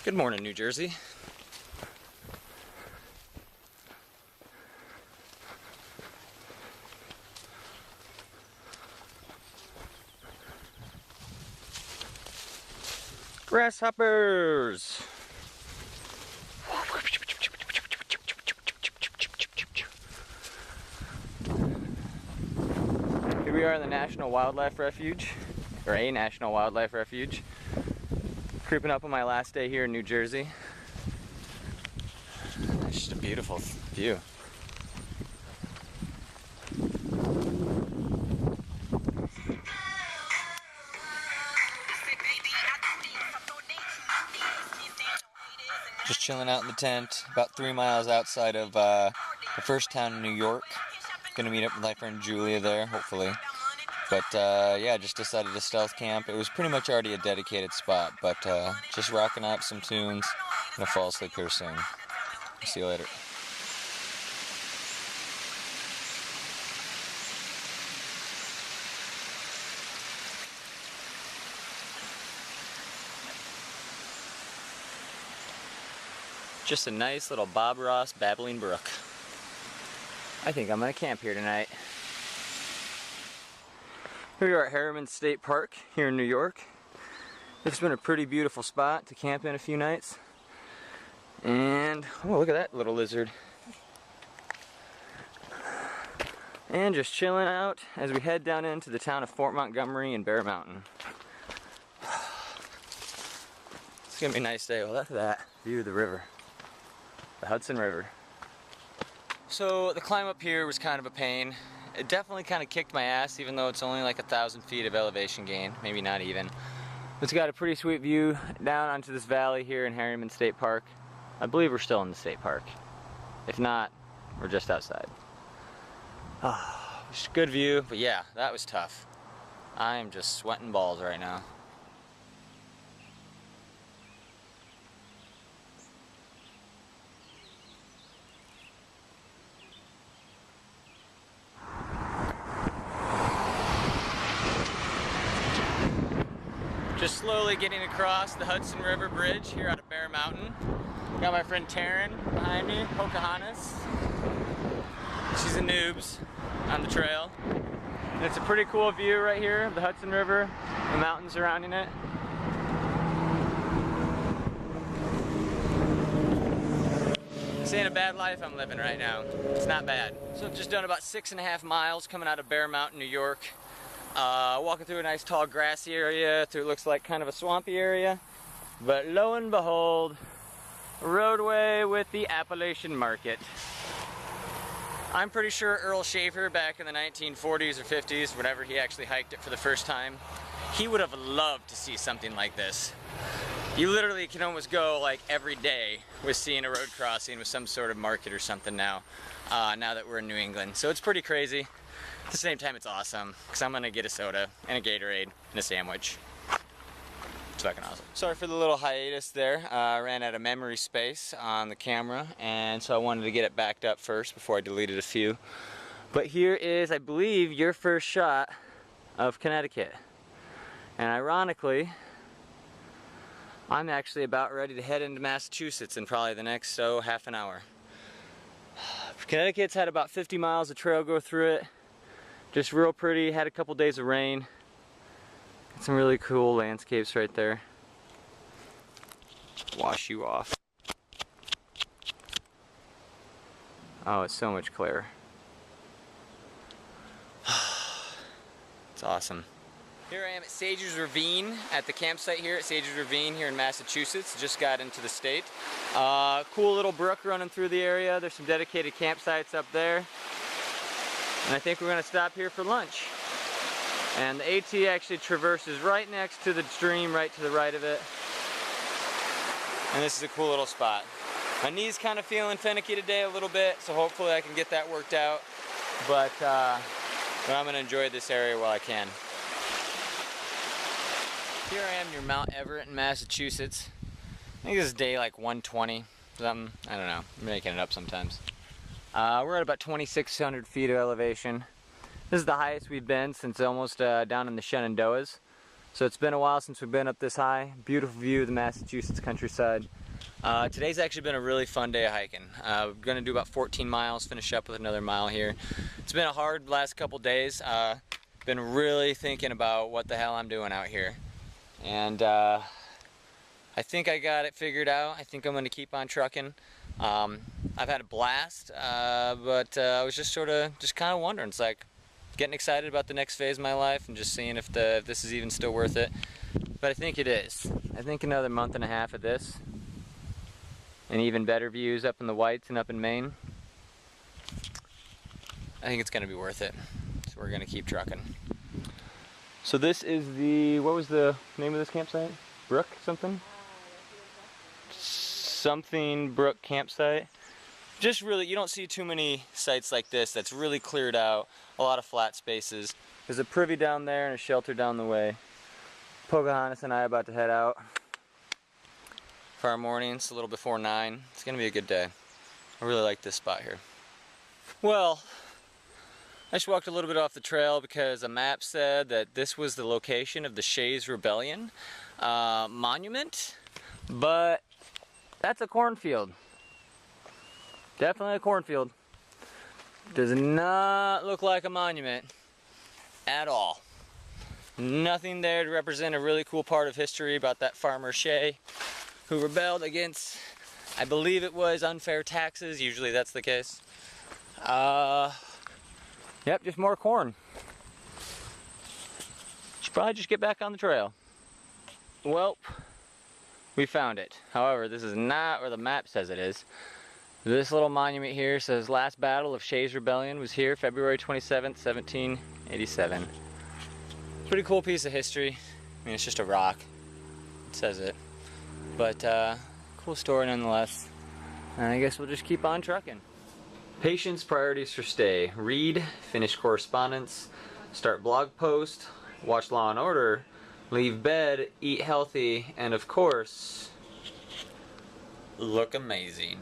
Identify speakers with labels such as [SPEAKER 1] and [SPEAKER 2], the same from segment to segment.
[SPEAKER 1] Good morning, New Jersey. Grasshoppers! Here we are in the National Wildlife Refuge, or a National Wildlife Refuge. Creeping up on my last day here in New Jersey. It's just a beautiful view. Just chilling out in the tent, about 3 miles outside of the first town in New York. Gonna meet up with my friend Julia there, hopefully. But yeah, just decided to stealth camp. It was pretty much already a dedicated spot, but just rocking out some tunes. Gonna fall asleep here soon. See you later. Just a nice little Bob Ross babbling brook. I think I'm gonna camp here tonight. Here we are at Harriman State Park here in New York. It's been a pretty beautiful spot to camp in a few nights. And, oh, look at that little lizard. And just chilling out as we head down into the town of Fort Montgomery and Bear Mountain. It's gonna be a nice day. Well, look at that view of the river. The Hudson River. So the climb up here was kind of a pain. It definitely kind of kicked my ass, even though it's only like 1,000 feet of elevation gain, maybe not even. It's got a pretty sweet view down onto this valley here in Harriman State Park. I believe we're still in the state park. If not, we're just outside. Just a good view, but yeah, that was tough. I am just sweating balls right now. Just slowly getting across the Hudson River Bridge here out of Bear Mountain. Got my friend Taryn behind me, Pocahontas. She's a noobs on the trail. And it's a pretty cool view right here of the Hudson River, the mountains surrounding it. This ain't a bad life I'm living right now. It's not bad. So I've just done about 6.5 miles coming out of Bear Mountain, New York. Walking through a nice tall grassy area through what looks like kind of a swampy area. But lo and behold, a roadway with the Appalachian market. I'm pretty sure Earl Schaefer back in the 1940s or 50s, whenever he actually hiked it for the first time, he would have loved to see something like this. You literally can almost go like every day with seeing a road crossing with some sort of market or something now, now that we're in New England. So it's pretty crazy. At the same time, it's awesome, because I'm gonna get a soda and a Gatorade and a sandwich. It's fucking awesome. Sorry for the little hiatus there. I ran out of memory space on the camera, and so I wanted to get it backed up first before I deleted a few. But here is, I believe, your first shot of Connecticut. And ironically, I'm actually about ready to head into Massachusetts in probably the next, half an hour. Connecticut's had about 50 miles of trail go through it. Just real pretty, had a couple days of rain. Some really cool landscapes right there. Wash you off. Oh, it's so much clearer. It's awesome. Here I am at Sages Ravine, at the campsite here at Sages Ravine here in Massachusetts. Just got into the state. Cool little brook running through the area. There's some dedicated campsites up there. And I think we're going to stop here for lunch. And the AT actually traverses right next to the stream, right to the right of it. And this is a cool little spot. My knee's kind of feeling finicky today a little bit, so hopefully I can get that worked out. But I'm going to enjoy this area while I can. Here I am near Mount Everett in Massachusetts. I think this is day like 120, something. I don't know. I'm making it up sometimes. We're at about 2,600 feet of elevation. This is the highest we've been since almost down in the Shenandoahs. So it's been a while since we've been up this high. Beautiful view of the Massachusetts countryside. Today's actually been a really fun day of hiking. We're going to do about 14 miles, finish up with another mile here. It's been a hard last couple days. Been really thinking about what the hell I'm doing out here. And I think I got it figured out. I think I'm going to keep on trucking. I've had a blast, but I was just kind of wondering. It's like getting excited about the next phase of my life and just seeing if this is even still worth it. But I think it is. I think another month and a half of this, and even better views up in the Whites and up in Maine, I think it's going to be worth it. So we're going to keep trucking. So this is what was the name of this campsite? Brook something? Something Brook campsite. Just really, you don't see too many sites like this that's really cleared out, a lot of flat spaces. There's a privy down there and a shelter down the way. Pocahontas and I are about to head out for our mornings a little before 9. It's going to be a good day. I really like this spot here. Well, I just walked a little bit off the trail because a map said that this was the location of the Shays Rebellion monument, but that's a cornfield. Definitely a cornfield. Does not look like a monument at all. Nothing there to represent a really cool part of history about that farmer Shay who rebelled against, I believe it was unfair taxes. Usually that's the case. Yep, just more corn. Should probably just get back on the trail. Well, we found it. However, this is not where the map says it is. This little monument here says last battle of Shays Rebellion was here February 27th, 1787. Pretty cool piece of history. I mean, it's just a rock. It says it. But cool story nonetheless. And I guess we'll just keep on trucking. Patience, priorities for stay. Read, finish correspondence, start blog post, watch Law and Order, leave bed, eat healthy, and of course, look amazing.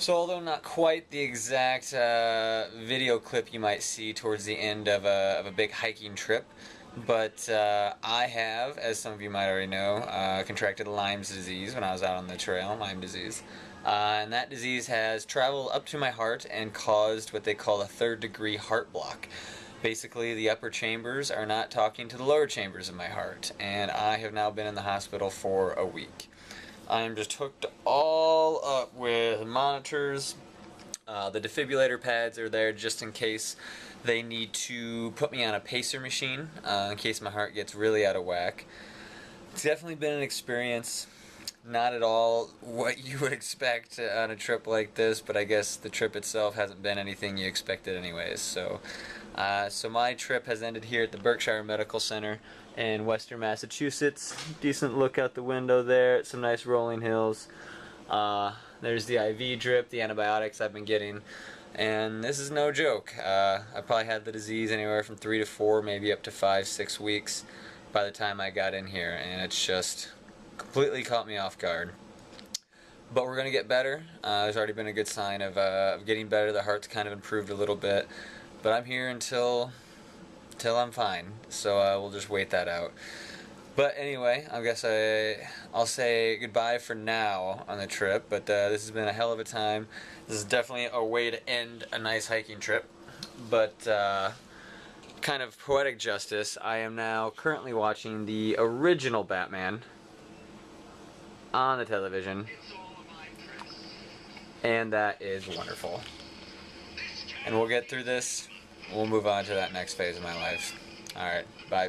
[SPEAKER 1] So although not quite the exact video clip you might see towards the end of a big hiking trip, but I have, as some of you might already know, contracted Lyme's disease when I was out on the trail, Lyme disease. And that disease has traveled up to my heart and caused what they call a 3rd-degree heart block. Basically, the upper chambers are not talking to the lower chambers of my heart, and I have now been in the hospital for a week. I'm just hooked all up with monitors. The defibrillator pads are there just in case they need to put me on a pacer machine, in case my heart gets really out of whack. It's definitely been an experience. Not at all what you would expect on a trip like this, but I guess the trip itself hasn't been anything you expected anyways. So my trip has ended here at the Berkshire Medical Center in Western Massachusetts. Decent look out the window there at some nice rolling hills. There's the IV drip, the antibiotics I've been getting, and this is no joke. I probably had the disease anywhere from 3 to 4, maybe up to 5, 6 weeks by the time I got in here, and it's just completely caught me off guard. But we're going to get better. There's already been a good sign of getting better. The heart's kind of improved a little bit. But I'm here until I'm fine. So we'll just wait that out. But anyway, I guess I'll say goodbye for now on the trip. But this has been a hell of a time. This is definitely a way to end a nice hiking trip. But kind of poetic justice, I am now currently watching the original Batman on the television, and that is wonderful. And we'll get through this. We'll move on to that next phase of my life. Alright, bye.